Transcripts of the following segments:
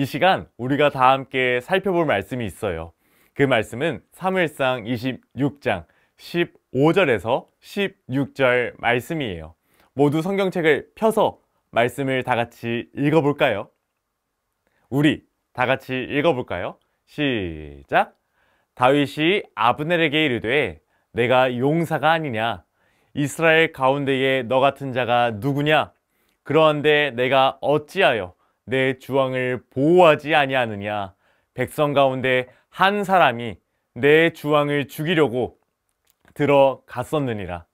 이 시간 우리가 다 함께 살펴볼 말씀이 있어요. 그 말씀은 사무엘상 26장 15절에서 16절 말씀이에요. 모두 성경책을 펴서 말씀을 다 같이 읽어볼까요? 우리 다 같이 읽어볼까요? 시작! 다윗이 아브넬에게 이르되 내가 용사가 아니냐? 이스라엘 가운데에 너 같은 자가 누구냐? 그러한데 내가 어찌하여 내 주왕을 보호하지 아니하느냐? 백성 가운데 한 사람이 내 주왕을 죽이려고 들어갔었느니라.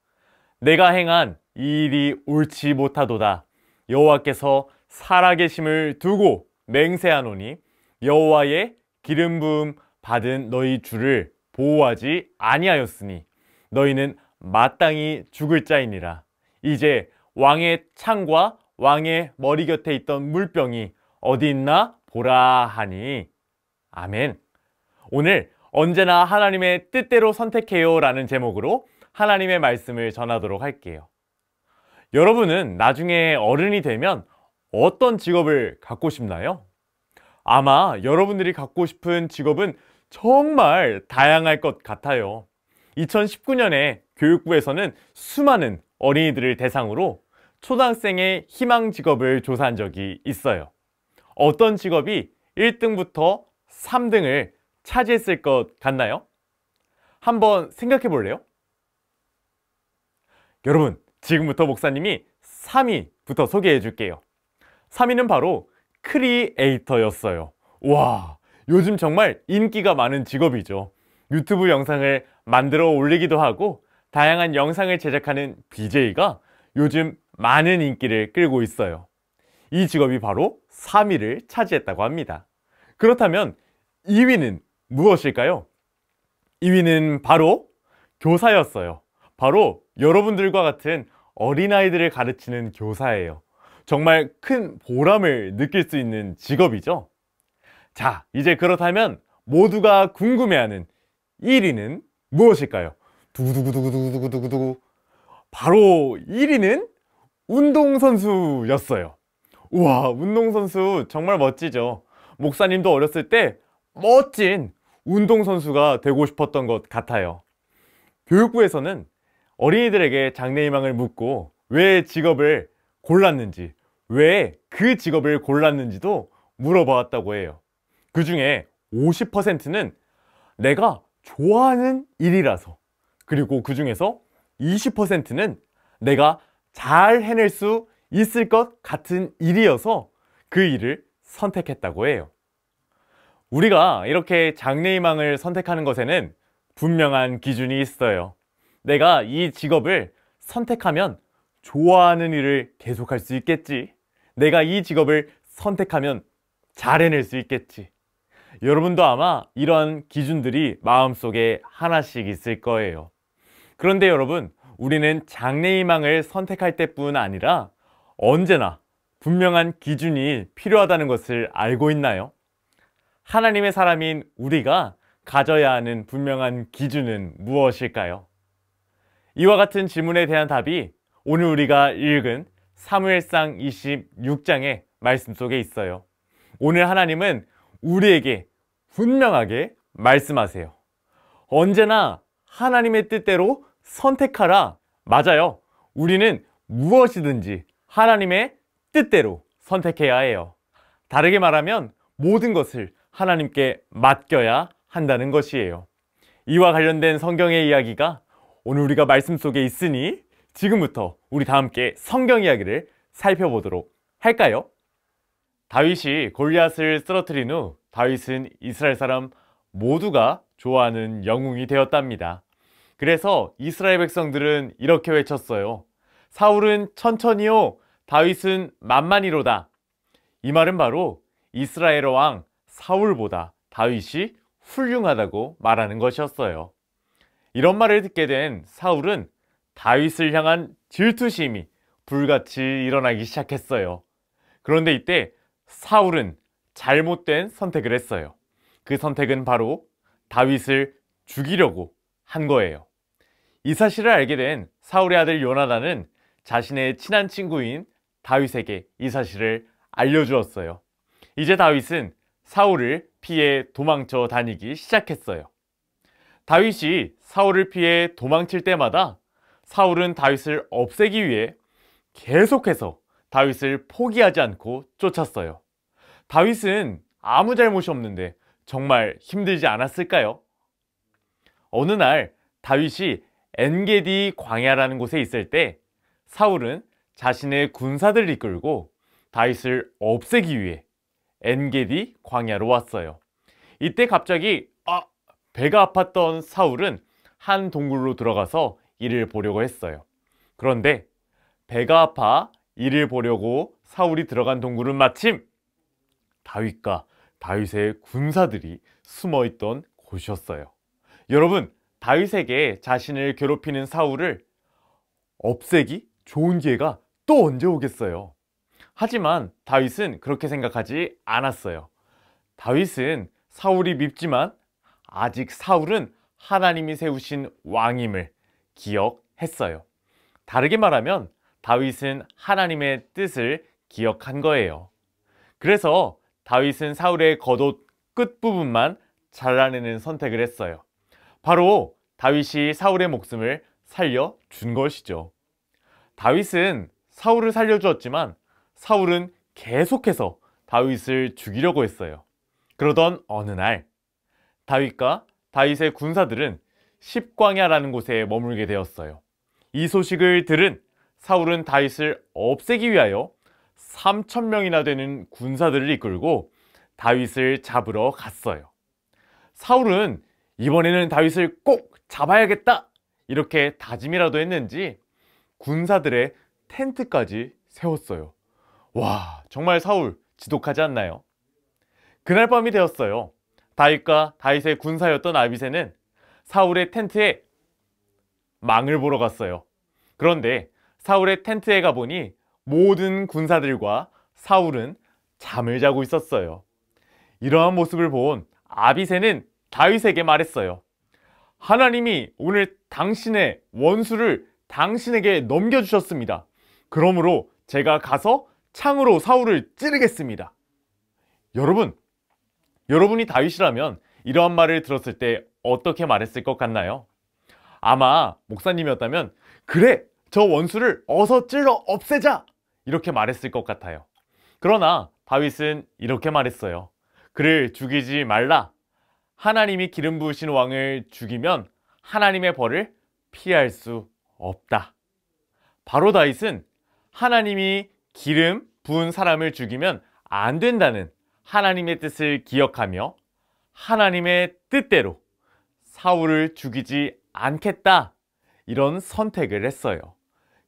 내가 행한 이 일이 옳지 못하도다. 여호와께서 살아계심을 두고 맹세하노니 여호와의 기름 부음 받은 너희 주를 보호하지 아니하였으니 너희는 마땅히 죽을 자이니라. 이제 왕의 창과 왕의 머리 곁에 있던 물병이 어디 있나 보라 하니. 아멘. 오늘 언제나 하나님의 뜻대로 선택해요 라는 제목으로 하나님의 말씀을 전하도록 할게요. 여러분은 나중에 어른이 되면 어떤 직업을 갖고 싶나요? 아마 여러분들이 갖고 싶은 직업은 정말 다양할 것 같아요. 2019년에 교육부에서는 수많은 어린이들을 대상으로 초등학생의 희망 직업을 조사한 적이 있어요. 어떤 직업이 1등부터 3등을 차지했을 것 같나요? 한번 생각해 볼래요? 여러분, 지금부터 목사님이 3위부터 소개해 줄게요. 3위는 바로 크리에이터였어요. 와, 요즘 정말 인기가 많은 직업이죠. 유튜브 영상을 만들어 올리기도 하고 다양한 영상을 제작하는 BJ가 요즘 많은 인기를 끌고 있어요. 이 직업이 바로 3위를 차지했다고 합니다. 그렇다면 2위는 무엇일까요? 2위는 바로 교사였어요. 바로 여러분들과 같은 어린아이들을 가르치는 교사예요. 정말 큰 보람을 느낄 수 있는 직업이죠. 자, 이제 그렇다면 모두가 궁금해하는 1위는 무엇일까요? 두구두구두구두구두구두구. 바로 1위는 운동선수였어요. 우와, 운동선수 정말 멋지죠. 목사님도 어렸을 때 멋진 운동선수가 되고 싶었던 것 같아요. 교육부에서는 어린이들에게 장래희망을 묻고 왜 직업을 골랐는지, 왜 그 직업을 골랐는지도 물어보았다고 해요. 그 중에 50%는 내가 좋아하는 일이라서, 그리고 그 중에서 20%는 내가 잘 해낼 수 있을 것 같은 일이어서 그 일을 선택했다고 해요. 우리가 이렇게 장래희망을 선택하는 것에는 분명한 기준이 있어요. 내가 이 직업을 선택하면 좋아하는 일을 계속할 수 있겠지. 내가 이 직업을 선택하면 잘 해낼 수 있겠지. 여러분도 아마 이런 기준들이 마음속에 하나씩 있을 거예요. 그런데 여러분, 우리는 장래희망을 선택할 때뿐 아니라 언제나 분명한 기준이 필요하다는 것을 알고 있나요? 하나님의 사람인 우리가 가져야 하는 분명한 기준은 무엇일까요? 이와 같은 질문에 대한 답이 오늘 우리가 읽은 사무엘상 26장의 말씀 속에 있어요. 오늘 하나님은 우리에게 분명하게 말씀하세요. 언제나 하나님의 뜻대로 선택하라. 맞아요. 우리는 무엇이든지 하나님의 뜻대로 선택해야 해요. 다르게 말하면 모든 것을 하나님께 맡겨야 한다는 것이에요. 이와 관련된 성경의 이야기가 오늘 우리가 말씀 속에 있으니 지금부터 우리 다 함께 성경 이야기를 살펴보도록 할까요? 다윗이 골리앗을 쓰러뜨린 후 다윗은 이스라엘 사람 모두가 좋아하는 영웅이 되었답니다. 그래서 이스라엘 백성들은 이렇게 외쳤어요. 사울은 천천히요, 다윗은 만만히로다. 이 말은 바로 이스라엘 왕 사울보다 다윗이 훌륭하다고 말하는 것이었어요. 이런 말을 듣게 된 사울은 다윗을 향한 질투심이 불같이 일어나기 시작했어요. 그런데 이때 사울은 잘못된 선택을 했어요. 그 선택은 바로 다윗을 죽이려고 한 거예요. 이 사실을 알게 된 사울의 아들 요나단은 자신의 친한 친구인 다윗에게 이 사실을 알려주었어요. 이제 다윗은 사울을 피해 도망쳐 다니기 시작했어요. 다윗이 사울을 피해 도망칠 때마다 사울은 다윗을 없애기 위해 계속해서 다윗을 포기하지 않고 쫓았어요. 다윗은 아무 잘못이 없는데 정말 힘들지 않았을까요? 어느 날 다윗이 엔게디 광야라는 곳에 있을 때 사울은 자신의 군사들을 이끌고 다윗을 없애기 위해 엔게디 광야로 왔어요. 이때 갑자기 배가 아팠던 사울은 한 동굴로 들어가서 이를 보려고 했어요. 그런데 배가 아파 이를 보려고 사울이 들어간 동굴은 마침 다윗과 다윗의 군사들이 숨어있던 곳이었어요. 여러분, 다윗에게 자신을 괴롭히는 사울을 없애기 좋은 기회가 또 언제 오겠어요? 하지만 다윗은 그렇게 생각하지 않았어요. 다윗은 사울이 밉지만 아직 사울은 하나님이 세우신 왕임을 기억했어요. 다르게 말하면 다윗은 하나님의 뜻을 기억한 거예요. 그래서 다윗은 사울의 겉옷 끝부분만 잘라내는 선택을 했어요. 바로 다윗이 사울의 목숨을 살려준 것이죠. 다윗은 사울을 살려주었지만 사울은 계속해서 다윗을 죽이려고 했어요. 그러던 어느 날 다윗과 다윗의 군사들은 십광야라는 곳에 머물게 되었어요. 이 소식을 들은 사울은 다윗을 없애기 위하여 3,000명이나 되는 군사들을 이끌고 다윗을 잡으러 갔어요. 사울은 이번에는 다윗을 꼭 잡아야겠다 이렇게 다짐이라도 했는지 군사들의 텐트까지 세웠어요. 와, 정말 사울 지독하지 않나요? 그날 밤이 되었어요. 다윗과 다윗의 군사였던 아비새는 사울의 텐트에 망을 보러 갔어요. 그런데 사울의 텐트에 가보니 모든 군사들과 사울은 잠을 자고 있었어요. 이러한 모습을 본 아비새는 다윗에게 말했어요. 하나님이 오늘 당신의 원수를 당신에게 넘겨주셨습니다. 그러므로 제가 가서 창으로 사울을 찌르겠습니다. 여러분이 다윗이라면 이러한 말을 들었을 때 어떻게 말했을 것 같나요? 아마 목사님이었다면 그래! 저 원수를 어서 찔러 없애자! 이렇게 말했을 것 같아요. 그러나 다윗은 이렇게 말했어요. 그를 죽이지 말라. 하나님이 기름 부으신 왕을 죽이면 하나님의 벌을 피할 수 없다. 바로 다윗은 하나님이 기름 부은 사람을 죽이면 안 된다는 하나님의 뜻을 기억하며 하나님의 뜻대로 사울을 죽이지 않겠다 이런 선택을 했어요.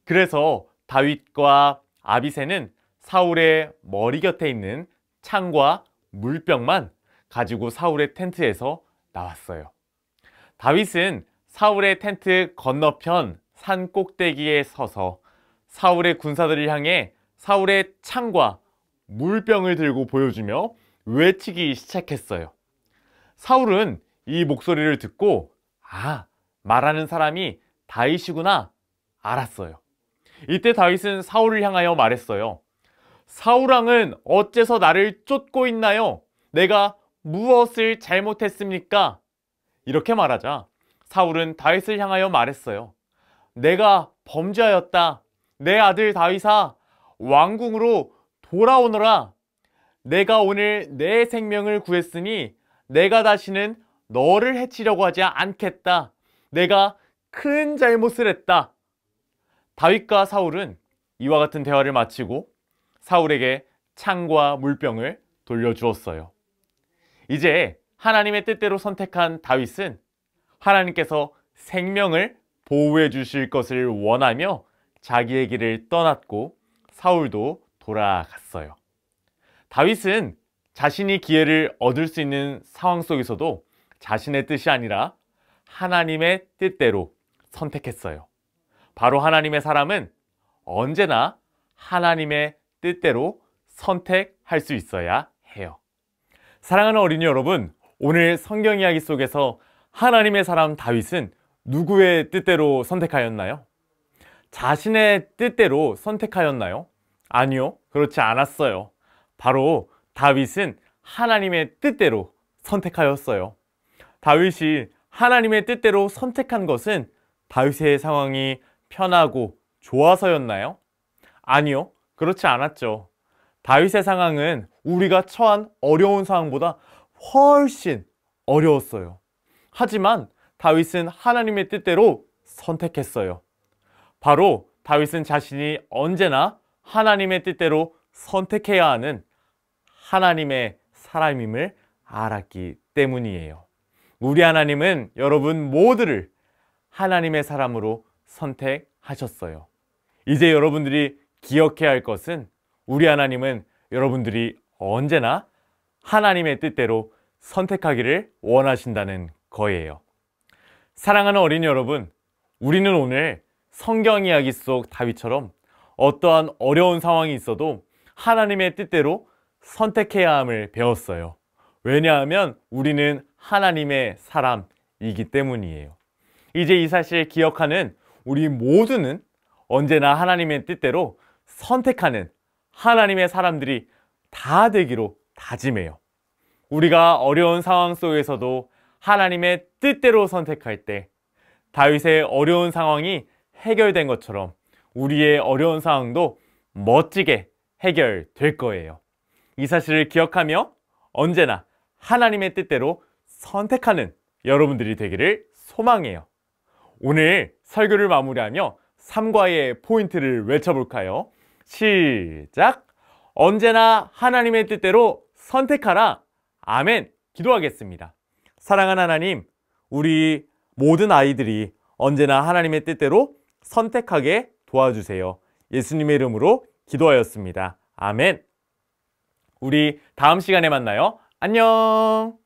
그래서 다윗과 아비새는 사울의 머리 곁에 있는 창과 물병만 가지고 사울의 텐트에서 나왔어요. 다윗은 사울의 텐트 건너편 산 꼭대기에 서서 사울의 군사들을 향해 사울의 창과 물병을 들고 보여주며 외치기 시작했어요. 사울은 이 목소리를 듣고 말하는 사람이 다윗이구나 알았어요. 이때 다윗은 사울을 향하여 말했어요. 사울왕은 어째서 나를 쫓고 있나요? 내가 무엇을 잘못했습니까? 이렇게 말하자 사울은 다윗을 향하여 말했어요. 내가 범죄하였다. 내 아들 다윗아, 왕궁으로 돌아오너라. 내가 오늘 내 생명을 구했으니 내가 다시는 너를 해치려고 하지 않겠다. 내가 큰 잘못을 했다. 다윗과 사울은 이와 같은 대화를 마치고 사울에게 창과 물병을 돌려주었어요. 이제 하나님의 뜻대로 선택한 다윗은 하나님께서 생명을 보호해 주실 것을 원하며 자기의 길을 떠났고 사울도 돌아갔어요. 다윗은 자신이 기회를 얻을 수 있는 상황 속에서도 자신의 뜻이 아니라 하나님의 뜻대로 선택했어요. 바로 하나님의 사람은 언제나 하나님의 뜻대로 선택할 수 있어야 해요. 사랑하는 어린이 여러분, 오늘 성경 이야기 속에서 하나님의 사람 다윗은 누구의 뜻대로 선택하였나요? 자신의 뜻대로 선택하였나요? 아니요, 그렇지 않았어요. 바로 다윗은 하나님의 뜻대로 선택하였어요. 다윗이 하나님의 뜻대로 선택한 것은 다윗의 상황이 편하고 좋아서였나요? 아니요, 그렇지 않았죠. 다윗의 상황은 우리가 처한 어려운 상황보다 훨씬 어려웠어요. 하지만 다윗은 하나님의 뜻대로 선택했어요. 바로 다윗은 자신이 언제나 하나님의 뜻대로 선택해야 하는 하나님의 사람임을 알았기 때문이에요. 우리 하나님은 여러분 모두를 하나님의 사람으로 선택하셨어요. 이제 여러분들이 기억해야 할 것은 우리 하나님은 여러분들이 언제나 하나님의 뜻대로 선택하기를 원하신다는 거예요. 사랑하는 어린이 여러분, 우리는 오늘 성경 이야기 속 다윗처럼 어떠한 어려운 상황이 있어도 하나님의 뜻대로 선택해야 함을 배웠어요. 왜냐하면 우리는 하나님의 사람이기 때문이에요. 이제 이 사실 기억하는 우리 모두는 언제나 하나님의 뜻대로 선택하는 하나님의 사람들이 다 되기로 다짐해요. 우리가 어려운 상황 속에서도 하나님의 뜻대로 선택할 때 다윗의 어려운 상황이 해결된 것처럼 우리의 어려운 상황도 멋지게 해결될 거예요. 이 사실을 기억하며 언제나 하나님의 뜻대로 선택하는 여러분들이 되기를 소망해요. 오늘 설교를 마무리하며 3과의 포인트를 외쳐볼까요? 시작! 언제나 하나님의 뜻대로 선택하라. 아멘. 기도하겠습니다. 사랑하는 하나님, 우리 모든 아이들이 언제나 하나님의 뜻대로 선택하게 도와주세요. 예수님의 이름으로 기도하였습니다. 아멘. 우리 다음 시간에 만나요. 안녕.